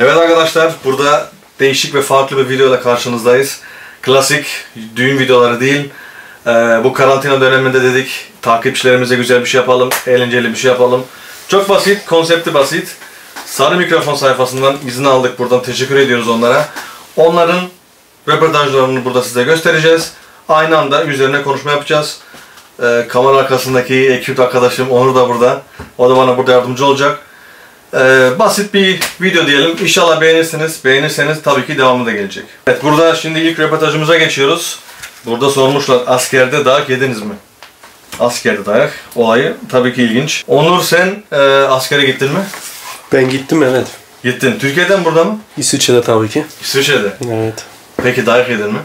Evet arkadaşlar, burada değişik ve farklı bir videoyla karşınızdayız. Klasik düğün videoları değil. Bu karantina döneminde dedik takipçilerimize güzel bir şey yapalım, eğlenceli bir şey yapalım. Çok basit, konsepti basit. Sarı Mikrofon sayfasından izin aldık, buradan teşekkür ediyoruz onlara. Onların röportajlarını burada size göstereceğiz. Aynı anda üzerine konuşma yapacağız. Kamera arkasındaki ekip arkadaşım Onur da burada. O da bana burada yardımcı olacak. Basit bir video diyelim. İnşallah beğenirsiniz. Beğenirseniz tabii ki devamı da gelecek. Evet, burada şimdi ilk röportajımıza geçiyoruz. Burada sormuşlar, askerde dayak yediniz mi? Askerde dayak olayı tabii ki ilginç. Onur, sen askere gittin mi? Ben gittim, evet. Gittin. Türkiye'den burada mı? İsviçre'de tabii ki. İsviçre'de. Evet. Peki dayak yedin mi?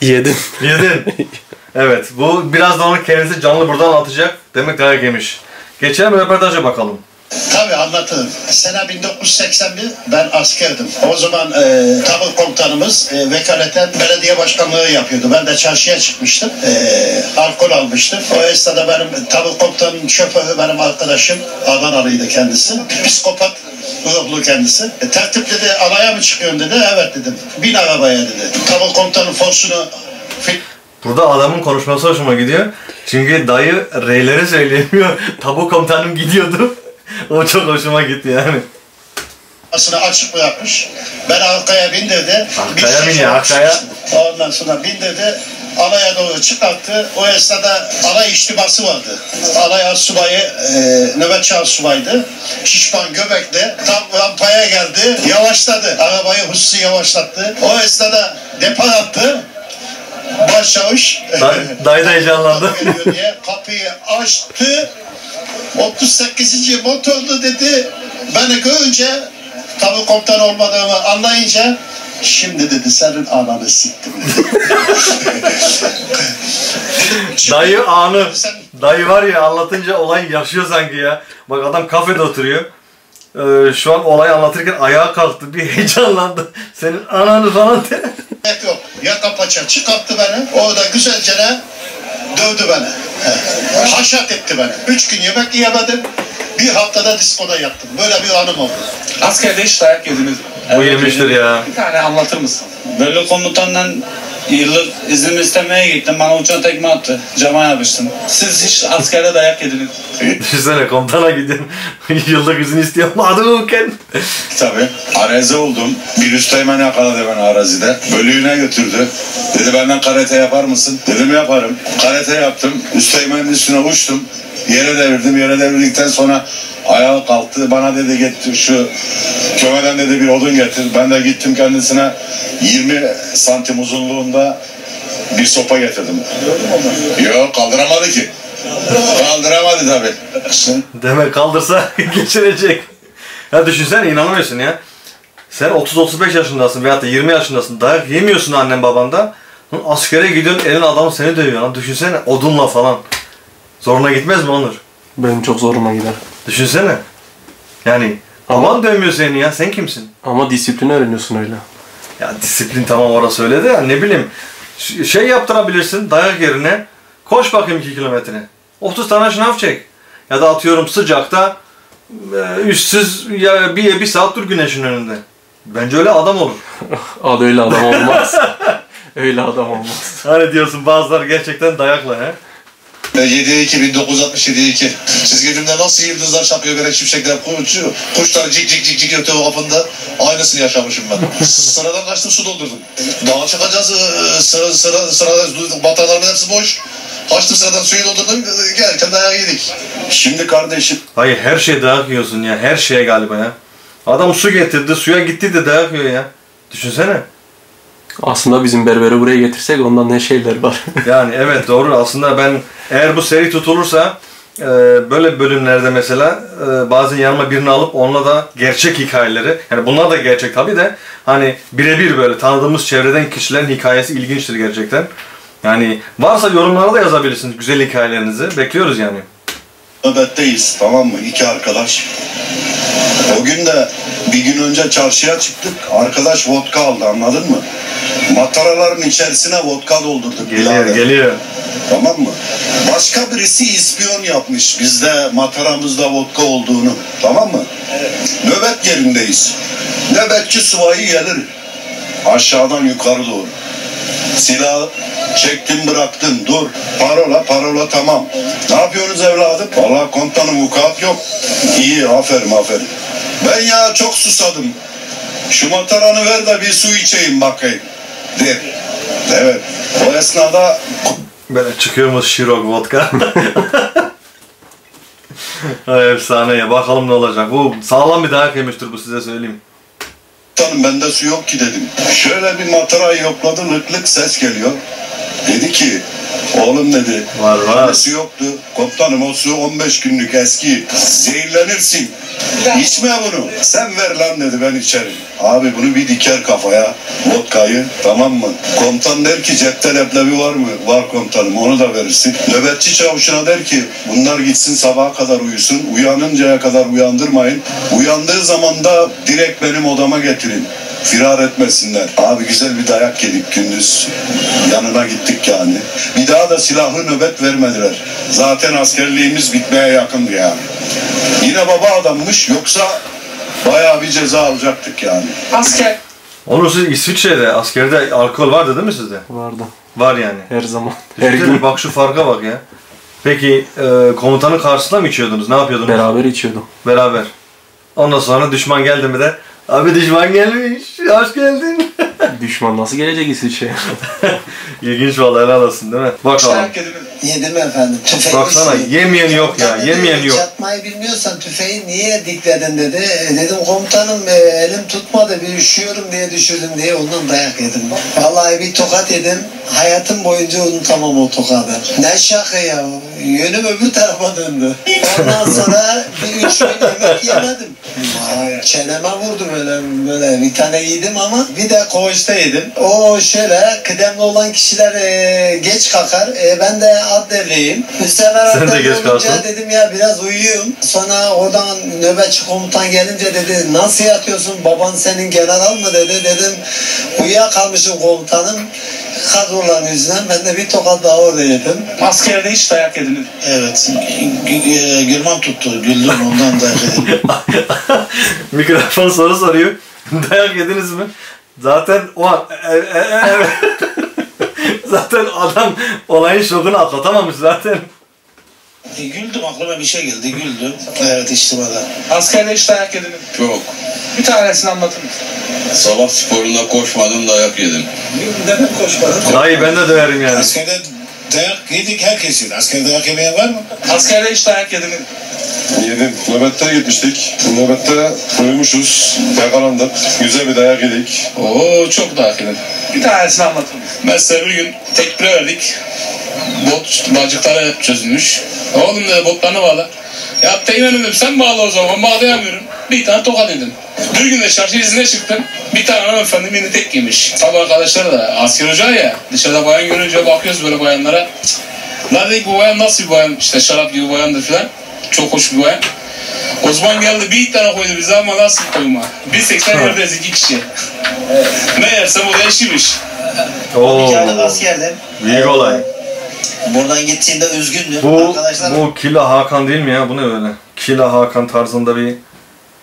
Yedim. Yedin. Evet. Bu biraz da onun kendisi canlı burada anlatacak. Demek dayak yemiş. Geçelim röportaja bakalım. Tabii anlatırım. Sene 1981 ben askerdim. O zaman tabur komutanımız vekaleten belediye başkanlığı yapıyordu. Ben de çarşıya çıkmıştım. Alkol almıştım. O esnada benim tabur komutanının şoförü benim arkadaşım. Adanalıydı kendisi. Psikopat ruhlu kendisi. Tertip dedi, alaya mı çıkıyorsun dedi. Evet dedim. Bin arabaya dedi. Tabur komutanın forsunu... Burada adamın konuşması hoşuma gidiyor. Çünkü dayı reyleri söyleyemiyor. Tabur komutanım gidiyordu. O çok hoşuma gitti yani. Aslında açık bırakmış. Ben arkaya bindirdi. Arkaya biniyor, arkaya. Ondan sonra bindirdi. Alaya doğru çıkarttı. O esnada alay içtiması vardı. Alay subayı, nöbetçi subaydı. Şişman göbekli. Tam rampaya geldi. Yavaşladı. Arabayı hususi yavaşlattı. O esnada depar attı. Başçavuş. Dayı da heyecanlandı. Diye kapıyı açtı. 38. motorlu dedi. Beni görünce, tabi komutan olmadığımı anlayınca, şimdi dedi senin ananı siktim dedi. Dayı anı. Dayı var ya, anlatınca olay yaşıyor sanki ya. Bak adam kafede oturuyor. Şu an olayı anlatırken ayağa kalktı. Bir heyecanlandı. Senin ananı falan de. Yok. Yaka paça çıkarttı beni. Orada güzelce dövdü beni. Haşat etti beni. 3 gün yemek yiyemedim. Bir haftada diskoda yattım. Böyle bir anım oldu. Askerde hiç dayak yediniz mi? Bu yemiştir ya. Bir tane anlatır mısın? Böyle komutandan yıllık izin istemeye gittim. Bana uçan tekme attı. Cama yapıştım. Siz hiç askerde dayak yediniz mi? Düşünsene, komutana gidin. Yıllık izin istiyor. Madem. Tabii. Arazi oldum. Bir üsteğmen yakaladı beni arazide. Bölüğüne götürdü. Dedi benden karate yapar mısın? Dedim yaparım. Karate yaptım. Üsteğmenin üstüne uçtum. Yere devirdim. Yere devirdikten sonra ayağa kalktı. Bana dedi git şu kümeden dedi bir odun getir. Ben de gittim kendisine 20 santim uzunluğunda bir sopa getirdim. Yok, kaldıramadı ki. Kaldıramadı tabii. Demek kaldırsa geçirecek. Ya düşünsene, inanamıyorsun ya. Sen 30-35 yaşındasın veyahut da 20 yaşındasın. Dayak yemiyorsun annen babanda. Askere gidiyorsun, elin adamı seni dövüyor lan. Düşünsene, odunla falan. Zoruna gitmez mi Onur? Benim çok zoruma gider. Düşünsene. Yani baban dövmüyor seni ya. Sen kimsin? Ama disiplini öğreniyorsun öyle. Ya disiplin tamam, orası öyle de ya, ne bileyim. Şey yaptırabilirsin dayak yerine. Koş bakayım 2 kilometre. 30 tane şınav çek. Ya da atıyorum sıcakta üstsüz ya bir saat dur güneşin önünde. Bence öyle adam olur. Adı öyle adam olmaz. Öyle adam olmaz. Hani diyorsun, bazıları gerçekten dayakla he. 7-2 1967 çizgi filmde nasıl yıldızlar çakıyor böyle şimşekler uçuyor. Kuşlar cik cik cik cik ötüyor kafında. Aynısını yaşamışım ben. Sıradan kaçtım, su doldurdum. Dağa çıkacağız, sırada batarlarımın hepsi boş. Kaçtım sıradan, suyu doldurdum, gelirken dayağı yedik. Şimdi kardeşim. Hayır, her şeye dayak yiyorsun ya, her şeye galiba ya. Adam su getirdi, suya gitti de dayak yiyor ya. Düşünsene. Aslında bizim berberi buraya getirsek ondan ne şeyler var. Yani evet, doğru. Aslında ben eğer bu seri tutulursa böyle bölümlerde mesela bazen yanıma birini alıp onunla da gerçek hikayeleri, yani bunlar da gerçek tabii de hani birebir böyle tanıdığımız çevreden kişilerin hikayesi ilginçtir gerçekten. Yani varsa yorumlara da yazabilirsiniz güzel hikayelerinizi. Bekliyoruz yani. Nöbetteyiz, tamam mı? 2 arkadaş. O gün de bir gün önce çarşıya çıktık. Arkadaş vodka aldı, anladın mı? Mataraların içerisine vodka doldurduk. Geliyor. Tamam mı? Başka birisi ispiyon yapmış bizde mataramızda vodka olduğunu. Tamam mı? Evet. Nöbet yerindeyiz. Nöbetçi subayı gelir. Aşağıdan yukarı doğru. Silah çektim bıraktım. Dur. Parola tamam. Ne yapıyorsunuz evladım? Vallahi komutanım vukuat yok. İyi, aferin. Ben ya çok susadım. Şu mataranı ver de bir su içeyim bakayım. Der. Evet. O esnada Böyle çıkıyormuş Şirok vodka. Ay efsane. Bakalım ne olacak. Bu sağlam bir dayak yemiştir, bu size söyleyeyim. komutanım bende su yok ki dedim. Şöyle bir matarayı yokladı, lık ses geliyor. Dedi ki oğlum dedi. Var. Su yoktu. Komutanım o su 15 günlük eski. Zehirlenirsin. İçme bunu. Sen ver lan dedi, ben içerim. Abi bunu bir diker kafaya. Vodkayı, tamam mı? Komutan der ki cepte leblebi var mı? Var komutanım, onu da verirsin. Nöbetçi çavuşuna der ki bunlar gitsin sabaha kadar uyusun. Uyanıncaya kadar uyandırmayın. Uyandığı zaman da direkt benim odama getirin. Firar etmesinler. Abi güzel bir dayak yedik gündüz. Yanına gittik yani. Bir daha da silahlı nöbet vermediler. Zaten askerliğimiz bitmeye yakındı yani. Yine baba adammış, yoksa bayağı bir ceza alacaktık yani. Asker. Onu siz İsviçre'de, askerde alkol vardı değil mi sizde? Vardı. Var yani. Her zaman. Her Her gün bak şu farka bak ya. Peki komutanın karşısında mı içiyordunuz? Ne yapıyordunuz? beraber içiyorduk. Beraber. Ondan sonra düşman geldi mi de abi düşman gelmiş, hoş geldin. Düşman nasıl gelecek İsviçre'ye? İlginç vallahi, helal olsun değil mi? Bakalım. Yedim efendim. Tüfeği Baksana yemeyen yok ya, yemeyen yok. Çatmayı bilmiyorsan tüfeği niye dikledin dedi. Dedim komutanım elim tutmadı, bir üşüyorum diye düşürdüm diye, ondan dayak yedim. Vallahi bir tokat yedim. Hayatım boyunca unutamam o tokadı. Ne şaka ya. Yönüm öbür tarafa döndü. Ondan sonra bir 3 gün yemek yemedim. Çeneme vurdu böyle bir tane yedim ama bir de koğuşta yedim. O şöyle kıdemli olan kişiler geç kalkar. Ben de adliyim. Bu sefer Sen de geç olunca kalktın. dedim ya biraz uyuyayım. Sonra oradan nöbetçi komutan gelince dedi nasıl yatıyorsun, baban senin general mı dedi. Dedim uyuyakalmışım komutanım. Kadroların yüzünden ben de bir tokat daha orada yedim. Askerde hiç dayak yediniz. Evet. Gülmem tuttu. Güldüm ondan da. Mikrofon soru soruyor. Dayak yediniz mi? Zaten o an zaten adam olayın şokunu atlatamamış zaten. Güldüm, aklıma bir şey geldi. Güldüm. Evet, içtim adam. Askerde hiç dayak yediniz. Çok. Bir tanesini anlatın. Sabah sporunda koşmadım, dayak yedim. Neden koşmadın? Dayı ben de döverim yani. Askerde dayak yedik, herkes yedi. Askerde dayak yemeyen var mı? Askerde hiç dayak yediniz. Yedim. Nöbette gitmiştik. Nöbette uyumuşuz. Yakalandık. Güzel bir dayak yedik. Oo, çok dayak yedim. Bir tanesini anlatın. Mesela bir gün tekbire verdik. Bot bacıkları çözülmüş. Oğlum dedi botlarını bağla. Ya Teğmen dedim sen bağla o zaman, bağlayamıyorum. Bir tane tokat yedim. Bir gün de çarşı izine çıktım. Bir tane hanımefendi beni tek yemiş. Tabi arkadaşlar da asker ocağı ya. Dışarıda bayan görünce bakıyoruz böyle bayanlara. Lan dedik bu bayan nasıl bir bayan? İşte şarap gibi bayandır filan. Çok hoş bir bayan. Osman geldi bir tane koydu bize ama nasıl koyma. 1.80 yerdeyiz 2 kişi. Meğerse bu da eşiymiş. Oo. 12 aylık askerdim. Büyük olay. Buradan gittiğimde üzgündüm. Bu Arkadaşlar Killa Hakan değil mi ya? Bu ne böyle? Killa Hakan tarzında bir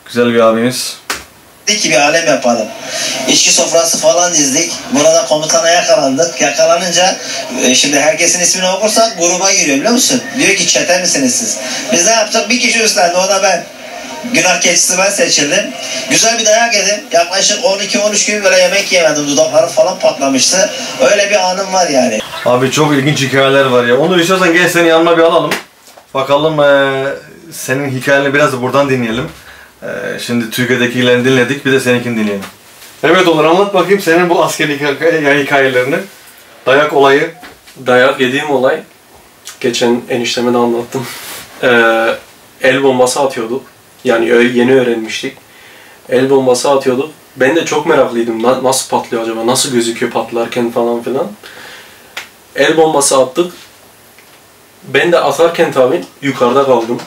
güzel bir abimiz. dedi ki bir alem yapalım. İçki sofrası falan dizdik. Burada komutana yakalandık. Yakalanınca şimdi herkesin ismini okursak gruba giriyor biliyor musun? Diyor ki çete misiniz siz? Biz ne yaptık? Bir kişi üstlendi, o da ben. Günah keçisi ben seçildim. Güzel bir dayak yedim. Yaklaşık 12-13 gün böyle yemek yemedim. Dudaklarım falan patlamıştı. Öyle bir anım var yani. Abi çok ilginç hikayeler var ya. Onu istiyorsan gel seni yanıma bir alalım. Bakalım senin hikayeni biraz da buradan dinleyelim. Şimdi Türkiye'dekilerini dinledik, bir de seninkini dinleyelim. Evet olur, anlat bakayım senin bu askerlik hikayelerini. Dayak olayı. Dayak yediğim olay, geçen enişteme de anlattım. El bombası atıyorduk. Yani yeni öğrenmiştik. El bombası atıyorduk. Ben de çok meraklıydım. Nasıl patlıyor acaba? Nasıl gözüküyor patlarken falan filan. El bombası attık. Ben de atarken tabii yukarıda kaldım.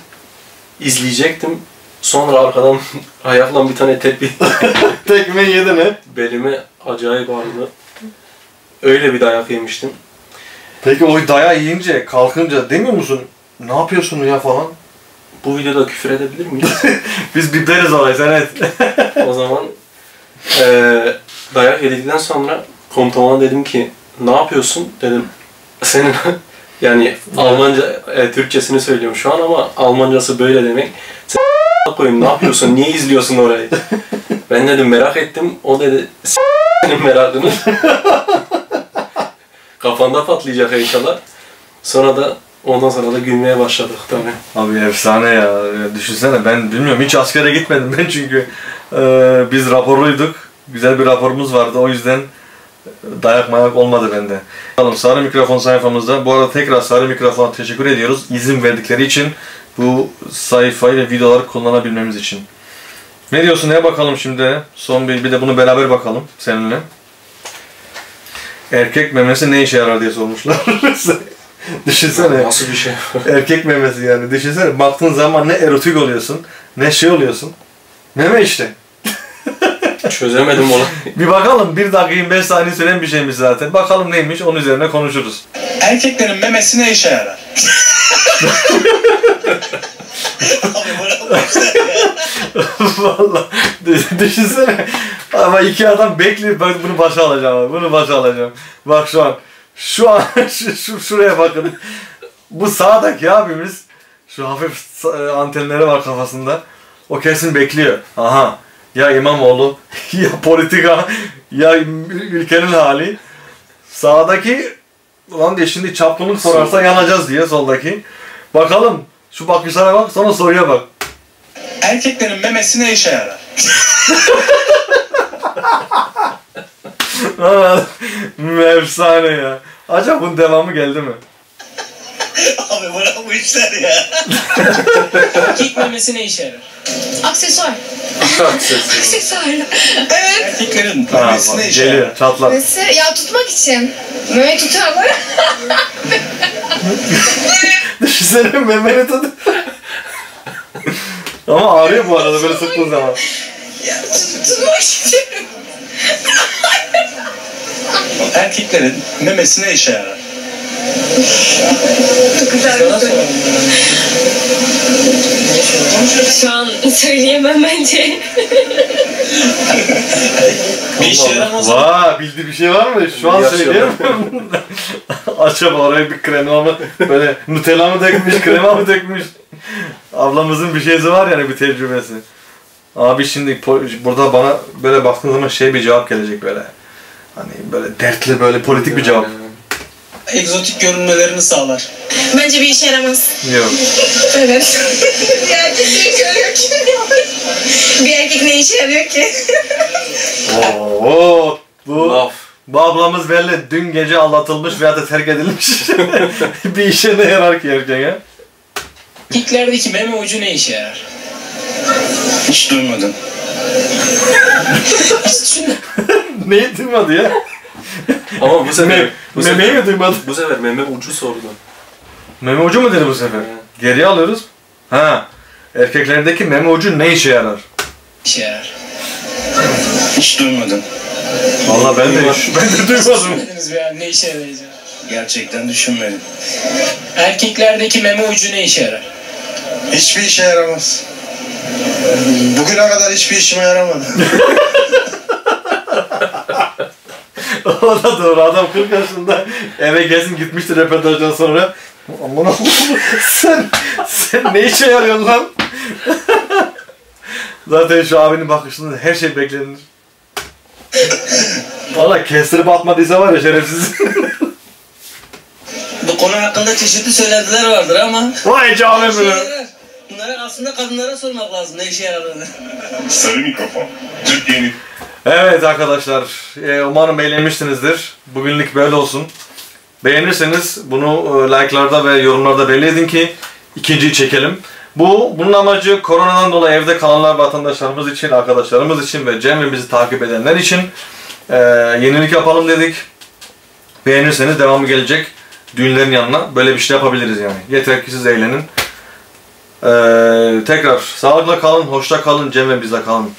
İzleyecektim. Sonra arkadan ayakla bir tane tekme Tekme yedi mi? belime acayip ağrıdı. Öyle bir dayak yemiştim. Peki o dayağı yiyince, kalkınca demiyor musun? Ne yapıyorsun ya falan? Bu videoda küfür edebilir miyiz? Biz bipleriz orayı, sen et. O zaman dayak yedikten sonra komutanıma dedim ki ne yapıyorsun dedim. Senin yani Almanca, Türkçesini söylüyorum şu an ama Almancası böyle demek. Sen koyayım ne yapıyorsun, niye izliyorsun orayı? Ben dedim merak ettim, o dedi senin merakını. Kafanda patlayacak inşallah. Ondan sonra da gülmeye başladık tabii. Abi efsane ya. Düşünsene, ben bilmiyorum, hiç askere gitmedim ben çünkü biz raporluyduk. Güzel bir raporumuz vardı, o yüzden dayak mayak olmadı bende. Sarı Mikrofon sayfamızda. Bu arada tekrar Sarı Mikrofon'a teşekkür ediyoruz. İzin verdikleri için, bu sayfayı ve videoları kullanabilmemiz için. Ne diyorsun, neye bakalım şimdi? Son bir de bunu beraber bakalım seninle. Erkek memesi ne işe yarar diye sormuşlar. Düşünsene. Nasıl bir şey? Erkek memesi yani. Düşünsene. Baktığın zaman ne erotik oluyorsun, ne şey oluyorsun. Meme işte. Çözemedim onu. Bir bakalım. 1 dakika 25 saniye süren bir şeymiş zaten. Bakalım neymiş, onun üzerine konuşuruz. Erkeklerin memesi ne işe yarar? Vallahi düşünsene. Ama iki adam bekliyor. Bak bunu başa alacağım abi. Bunu başa alacağım. Bak şu an şuraya bakın. Bu sağdaki abimiz, şu hafif antenleri var kafasında. O kesin bekliyor. Aha. Ya İmamoğlu, ya politika, ya ülkenin hali. Sağdaki, ulan diye şimdi çapkınlık sorarsa yanacağız diye soldaki. Bakalım. Şu bakışlara bak, sonra soruya bak. Erkeklerin memesi ne işe yarar? Efsane ya. Acaba bunun devamı geldi mi? Abi bırak bu işler ya. Erkek memesi ne işe yarar? Aksesuar. Aksesuar. Evet. Erkeklerin memesi ne işe yarar? Geliyor, çatlat. Nesi? Ya tutmak için. Meme tutarlar. Düşünsene memeni tut. Ama ağrıyor bu arada böyle sıktığın zaman. Ya tutmak için. Erkeklerin memesi ne işe yarar? Çok güzel bir soru. Şu an söyleyemem bence. Bir işe yaramaz. Vaa, bildiği bir şey var mı? Şu an söyleyemiyorum. Acaba oraya bir krema mı, böyle Nutella mı dökmüş, krema mı dökmüş? Ablamızın bir şeysi var yani, bir tecrübesi. Abi şimdi burada bana böyle baktığın zaman bir cevap gelecek böyle. Hani böyle dertli, böyle politik bir cevap. Egzotik görünmelerini sağlar. Bence bir işe yaramaz. Yok. Evet. Bir erkek ne işe yarıyor ki? Bir erkek ne işe yarıyor ki? Oo, bu Laf. Bu ablamız belli dün gece aldatılmış veya da terk edilmiş. Bir işe ne yarar ki erken ya? Erkeklerdeki meme ucu ne işe yarar? Hiç duymadım. Neyi duymadı ya? Ama bu sefer Memeyi mi duymadın? Bu sefer meme ucu sordu. Meme ucu mu dedi bu sefer? Geriye alıyoruz. Ha. Erkeklerdeki meme ucu ne işe yarar? İşe yarar. Hiç duymadım. Vallahi ben de duymadım. Düşünmediniz mi yani ne işe yarayacak? Gerçekten düşünmedim. Erkeklerdeki meme ucu ne işe yarar? Hiçbir işe yaramaz. Bugüne kadar hiçbir işime yaramadı. O da doğru. Adam 40 yaşında eve gezin gitmişti röportajdan sonra. Aman Allah'ım, sen ne işe yarıyorsun lan? Zaten şu abinin bakışında her şey beklenir. Valla kestirip atmadıysa var ya şerefsiz. Bu konu hakkında çeşitli söylentiler vardır ama... Vay canım işe benim. yarar. Bunları aslında kadınlara sormak lazım ne işe yaradığını. Sarı Mikrofon. Türkiye'nin Evet arkadaşlar, umarım beğenmişsinizdir. Bugünlük böyle olsun. Beğenirseniz bunu like'larda ve yorumlarda belli edin ki ikinciyi çekelim. Bunun amacı koronadan dolayı evde kalanlar vatandaşlarımız için, arkadaşlarımız için ve Cem ve bizi takip edenler için yenilik yapalım dedik. Beğenirseniz devamı gelecek. düğünlerin yanına böyle bir şey yapabiliriz yani. Yeter ki siz eğlenin. Tekrar sağlıkla kalın, hoşça kalın, Cem ve bizle kalın.